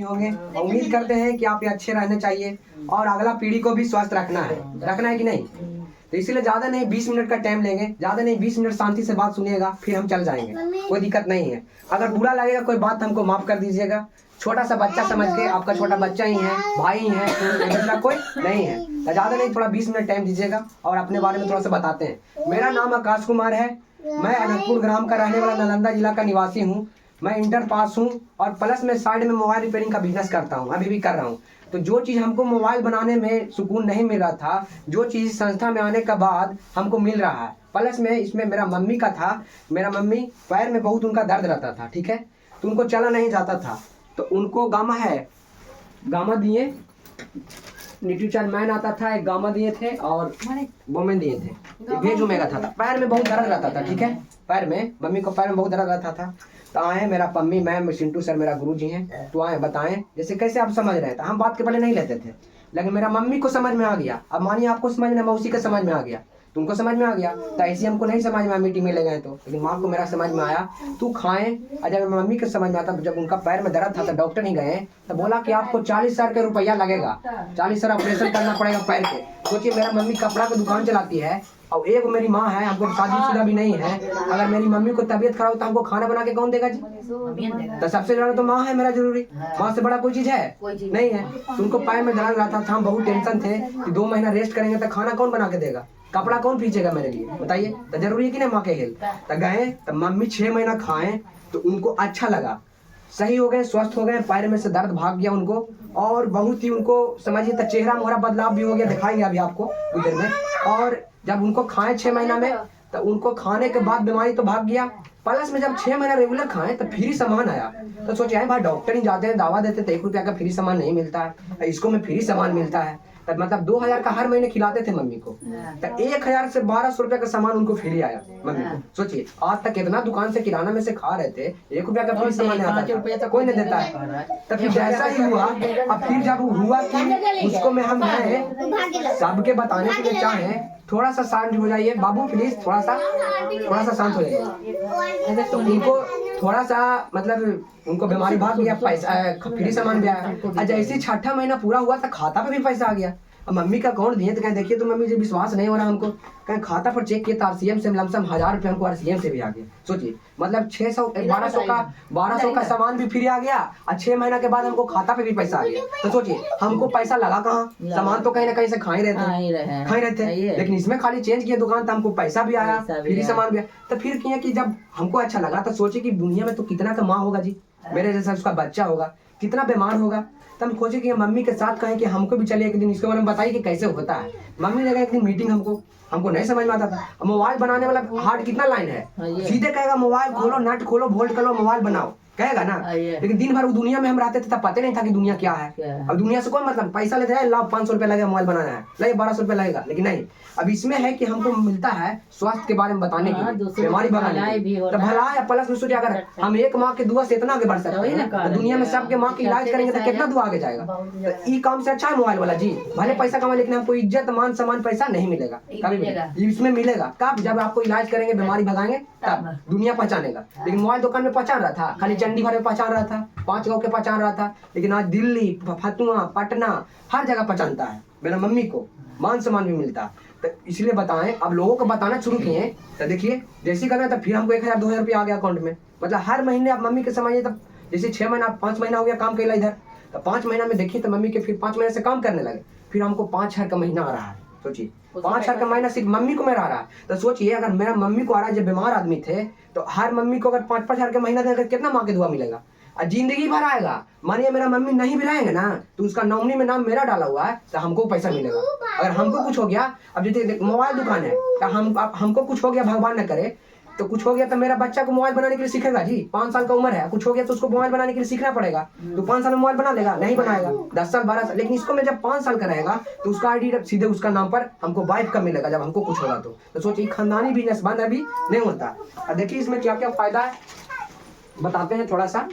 होंगे। उम्मीद करते हैं कि आप ये अच्छे रहने चाहिए और अगला पीढ़ी को भी स्वस्थ रखना है कि नहीं। तो इसीलिए ज़्यादा नहीं 20 मिनट का टाइम लेंगे, ज़्यादा नहीं 20 मिनट शांति से बात सुनिएगा, फिर हम चल जाएंगे, कोई दिक्कत नहीं है। अगर बुरा लगेगा कोई बात हमको माफ़ कर दीजिएगा, छोटा सा बच्चा समझ के, आपका छोटा बच्चा ही है, भाई ही है, दूसरा कोई नहीं है। तो ज़्यादा नहीं थोड़ा 20 मिनट टाइम दीजिएगा और अपने बारे में थोड़ा सा बताते हैं। मेरा नाम आकाश कुमार है, मैं अनंतपुर ग्राम का रहने वाला नालंदा जिला का निवासी हूँ। मैं इंटर पास हूँ और प्लस में साइड में मोबाइल रिपेयरिंग का बिजनेस करता हूँ, अभी भी कर रहा हूँ। तो जो चीज़ हमको मोबाइल बनाने में सुकून नहीं मिल रहा था, जो चीज़ संस्था में आने के बाद हमको मिल रहा है, प्लस में इसमें मेरा मम्मी का था। मेरा मम्मी पैर में बहुत उनका दर्द रहता था, ठीक है, तो उनको चला नहीं जाता था, तो उनको गामा दिए, न्यूट्रीचार्ज मैन आता था, एक गामा दिए थे और बोमेन दिए थे, भेज ओमेगा था। पैर में बहुत दर्द रहता था, ठीक है, पैर में मम्मी को पैर में बहुत दर्द रहता था। तो आए मेरा पम्मी, मैं चिंटू सर मेरा गुरुजी हैं, तो आए बताएं जैसे कैसे आप समझ रहे थे। हम बात के पहले नहीं लेते थे, लेकिन मेरा मम्मी को समझ में आ गया। अब मानिए आपको समझ में, मौसी का समझ में आ गया, तुमको समझ में आ गया, तो ऐसे हमको नहीं समझ में आया, मीटिंग में ले गए तो, लेकिन माँ को मेरा समझ में आया, तू खाएं। और जब मम्मी के समझ में आता, जब उनका पैर में दर्द था तो डॉक्टर नहीं गए, तो बोला कि आपको 40,000 का रुपया लगेगा, 40,000 ऑपरेशन करना पड़ेगा पैर के। सोचिए मेरा मम्मी कपड़ा की दुकान चलाती है और एक मेरी माँ है, हमको शादीशुदा भी नहीं है। अगर मेरी मम्मी को तबीयत खराब हो तो हमको खाना बना के कौन देगा जी? तो सबसे ज्यादा तो माँ है मेरा जरूरी, माँ से बड़ा कोई चीज है नहीं है। तो उनको पैर में दर्द रहता था, हम बहुत टेंशन थे कि 2 महीना रेस्ट करेंगे तो खाना कौन बना के देगा, कपड़ा कौन पीछेगा मेरे लिए, बताइए। तो जरूरी है कि नहीं माँ के हेल्थ। तो गए तो मम्मी 6 महीना खाएं तो उनको अच्छा लगा, सही हो गए, स्वस्थ हो गए, पैर में से दर्द भाग गया उनको, और बहुत ही उनको समझिए तो चेहरा मोहरा बदलाव भी हो गया, दिखाएंगे अभी आपको कुछ देर में। और जब उनको खाएं 6 महीना में, तो उनको खाने के बाद बीमारी तो भाग गया, प्लस में जब 6 महीना रेगुलर खाएं तो फ्री सामान आया। तो सोचे भाई डॉक्टर ही जाते हैं, दावा देते थे 1 रुपया का फ्री सामान नहीं मिलता है, इसको में फ्री सामान मिलता है। तब मतलब 2,000 का हर महीने खिलाते थे मम्मी को, तो 1,000 से 1,200 रुपया का सामान उनको फ्री आया मम्मी को। सोचिए आज तक कितना दुकान से किराना में से खा रहे थे, 1 रुपया का फ्री सामान आता था, कोई नहीं देता है। तब फिर जैसा ही हुआ, अब फिर जब हुआ कि उसको में हम गए, सबके बताने के लिए चाहे, थोड़ा सा शांत हो जाइए बाबू प्लीज, थोड़ा सा शांत हो जाइए। तो उनको थोड़ा सा मतलब उनको बीमारी भाग गया, पैसा फ्री सामान भी आया। जैसे 6ठा महीना पूरा हुआ था खाता पे भी पैसा आ गया। अब मम्मी का अकाउंट दिए तो कहें देखिए, तो मम्मी जी विश्वास नहीं हो रहा हमको, कहें खाता पर चेक किया तो RCM से लमसम 1,000 रुपये हमको RCM से भी आ गया। सोचिए मतलब 1200 का सामान भी फ्री आ गया और 6 महीना के बाद हमको खाता पे भी पैसा आ गया। तो सोचिए हमको पैसा लगा कहाँ, सामान तो कहीं ना कहीं से खा ही रहे थे, लेकिन इसमें खाली चेंज किया दुकान तो हमको पैसा भी आया, फ्री सामान भी आया। तो फिर किया कि जब हमको अच्छा लगा तो सोचे कि दुनिया में तो कितना का माँ होगा जी, मेरे जैसा उसका बच्चा होगा, कितना बीमार होगा। तो हम खोजे कि मम्मी के साथ कहें कि हमको भी चलिए एक दिन इसके बारे में बताइए कि कैसे होता है। मम्मी ने कहा एक दिन मीटिंग, हमको नहीं समझ में आता था। मोबाइल बनाने वाला हार्ड कितना लाइन है, सीधे कहेगा मोबाइल खोलो, नट खोलो, वोल्ट करो, मोबाइल बनाओ, कहेगा ना। लेकिन दिन भर दुनिया में हम रहते थे तब पता नहीं था कि दुनिया क्या है। अब दुनिया से कोई मतलब, पैसा लेते हैं लाभ 500 रुपया लगेगा मोबाइल बनाना है, लगे 1200 रुपया लगेगा, लेकिन नहीं। अब इसमें है कि हमको मिलता है स्वास्थ्य के बारे में बताने की, बीमारी भगाने की, तो भला है। प्लस में सोचिए अगर हम एक माँ के दुआ से इतना आगे बढ़ सकते हैं, तो दुनिया में सबके माँ की इलाज करेंगे तो कितना दुआ आगे जाएगा। तो ई काम से अच्छा है मोबाइल वाला जी, भले पैसा कमा, लेकिन हमको इज्जत मान सम्मान पैसा नहीं मिलेगा कभी भी। इसमें मिलेगा कब, जब आपको इलाज करेंगे, बीमारी भगाएंगे, तब दुनिया पहचानेगा। लेकिन मोबाइल दुकान में पहचान रहा था, खाली चंडी भर में पहचान रहा था, 5 गाँव के पहचान रहा था, लेकिन आज दिल्ली, फतुआ, पटना हर जगह पहचानता है। मेरा मम्मी को मान सम्मान भी मिलता। तो इसलिए बताएं, अब लोगों को बताना शुरू किए, तो देखिए जैसे करना तो फिर हमको 1,000 2,000 रुपया आ गया अकाउंट में। मतलब हर महीने आप मम्मी के समझिए, तब जैसे 6 महीना 5 महीना हो गया काम कैला इधर, तो 5 महीना में देखिए तो मम्मी के फिर 5 महीने से काम करने लगे, फिर हमको 5,000 का महीना आ रहा है। सोचिए 5,000 का महीना सिर्फ मम्मी को मेरा आ रहा है। तो सोचिए अगर मेरा मम्मी को आ रहा है, जब बीमार आदमी थे, तो हर मम्मी को अगर 5-5 हज़ार का महीना देकर कितना माँ के दुआ मिलेगा, और जिंदगी भर आएगा। मानिए मेरा मम्मी नहीं भी लाएंगे ना, तो उसका नॉमिनी में नाम मेरा डाला हुआ है, तो हमको पैसा मिलेगा। अगर हमको कुछ हो गया, अब जैसे मोबाइल दुकान है, तो हमको कुछ हो गया, भगवान न करे तो कुछ हो गया, तो मेरा बच्चा को मोबाइल बनाने के लिए सीखेगा जी। 5 साल का उम्र है, कुछ हो गया तो उसको मोबाइल बनाने के लिए सीखना पड़ेगा। तो 5 साल में मोबाइल बना लेगा? नहीं बनाएगा, 10 साल 12 साल। लेकिन इसको में जब 5 साल का रहेगा तो उसका आईडी सीधे उसका नाम पर हमको वाइफ का मिलेगा जब हमको कुछ होगा। तो सोचिए खानदानी बिजनेस बंद अभी नहीं होता। अब देखिए इसमें क्या क्या फायदा है बताते हैं थोड़ा सा।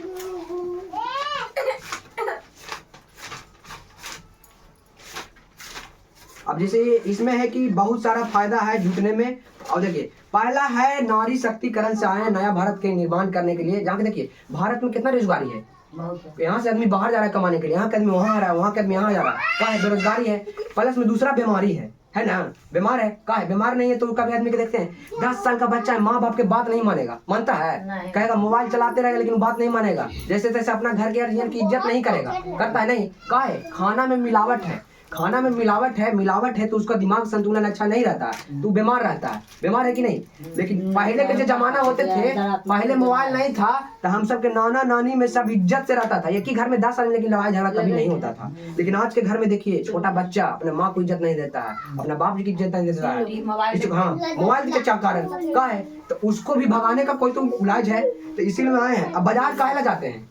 अब जैसे इसमें है कि बहुत सारा फायदा है जुटने में। और देखिए पहला है नारी शक्तिकरण से आए नया भारत के निर्माण करने के लिए। जहाँ देखिए भारत में कितना रोजगारी है, यहाँ से आदमी बाहर जा रहा है कमाने के लिए, यहाँ के आदमी वहाँ आ रहा है, वहाँ के आदमी यहाँ जा रहा है। क्या है? बेरोजगारी है, प्लस में दूसरा बीमारी है ना? बीमार है, क्या है? बीमार नहीं है तो कभी आदमी के देखते हैं 10 साल का बच्चा है, माँ बाप के बात नहीं मानेगा, मानता है? कहेगा मोबाइल चलाते रहेगा लेकिन बात नहीं मानेगा, जैसे तैसे अपना घर के गार्जियन की इज्जत नहीं करेगा, करता है नहीं? क्या है? खाना में मिलावट है, खाना में मिलावट है तो उसका दिमाग संतुलन अच्छा नहीं रहता है, तो बीमार रहता है। बीमार है कि नहीं? लेकिन पहले के जो जमाना होते थे, पहले मोबाइल नहीं था तो हम सब के नाना नानी में सब इज्जत से रहता था, एक ही घर में 10 आदमी, लेकिन लड़ाई झगड़ा कभी नहीं होता था। लेकिन आज के घर में देखिए, छोटा बच्चा अपने माँ को इज्जत नहीं देता है, अपने बाप जी की इज्जत नहीं देता है। हाँ, मोबाइल के कारण क्या है? तो उसको भी भगाने का कोई तो इलाज है, तो इसीलिए आए हैं। अब बाजार काहे जाते हैं?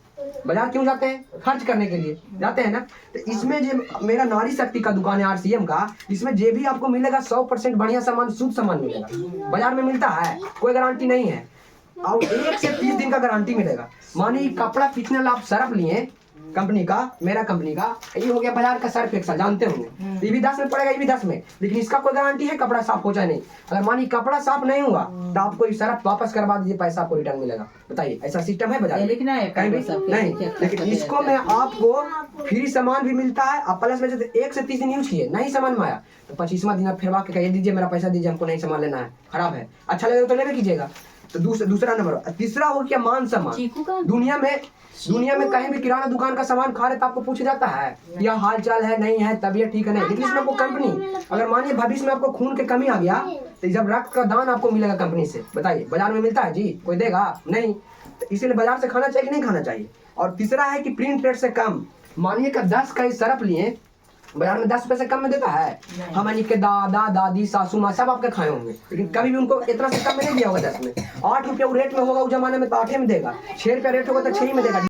बाजार क्यों जाते हैं? खर्च करने के लिए जाते हैं ना। तो इसमें जो मेरा नारी शक्ति का दुकान है RCM का, इसमें जो भी आपको मिलेगा 100% बढ़िया सामान, शुद्ध सामान मिलेगा। बाजार में मिलता है, कोई गारंटी नहीं है, और 1 से 30 दिन का गारंटी मिलेगा। मानिए कपड़ा खींचने आप सर्फ लिए कंपनी का, मेरा कंपनी का, ये हो गया बाजार का सर्फ एक्सेल, जानते होंगे, ये भी 10 में पड़ेगा, ये भी 10 में, लेकिन इसका कोई गारंटी है कपड़ा साफ हो जाए नहीं। अगर मानिए कपड़ा साफ नहीं हुआ तो आपको ये सर्फ वापस करवा दीजिए, पैसा आपको रिटर्न मिलेगा। बताइए, ऐसा सिस्टम है बाजार में? कहीं भी नहीं। लेकिन इसको में आपको फ्री सामान भी मिलता है, और प्लस में जैसे 1 से 30 दिन यूज किए, नहीं सामान में आया तो 25वां दिन आप फिरवा के कहिए दीजिए मेरा पैसा दीजिए, हमको नहीं सामान लेना है, खराब है, अच्छा लगेगा तो लेवे कीजिएगा। तो दूसरा नंबर। तीसरा हो गया मान सम्मान। दुनिया में कहीं भी किराना दुकान का सामान खा रहे तो आपको पूछा जाता है या हाल चाल है, नहीं है, तबीयत ठीक है नहीं, लेकिन इसमें आपको कंपनी, अगर मानिए भविष्य में आपको खून की कमी आ गया तो जब रक्त का दान आपको मिलेगा कंपनी से, बताइए बाजार में मिलता है जी? कोई देगा नहीं। तो इसीलिए बाजार से खाना चाहिए कि नहीं खाना चाहिए? और तीसरा है कि प्रिंट रेट से कम। मानिए का 10 का सर्फ लिए, बाजार में 10 रुपए से कम में देता है। हमारे के दादा दादी सासू माँ सब आपके खाए होंगे, लेकिन कभी भी उनको इतना से कम में नहीं दिया होगा 10 में। 8 रुपया रेट में होगा उस जमाने में तो 8 में देगा, 6 रुपया रेट होगा तो 6 में देगा।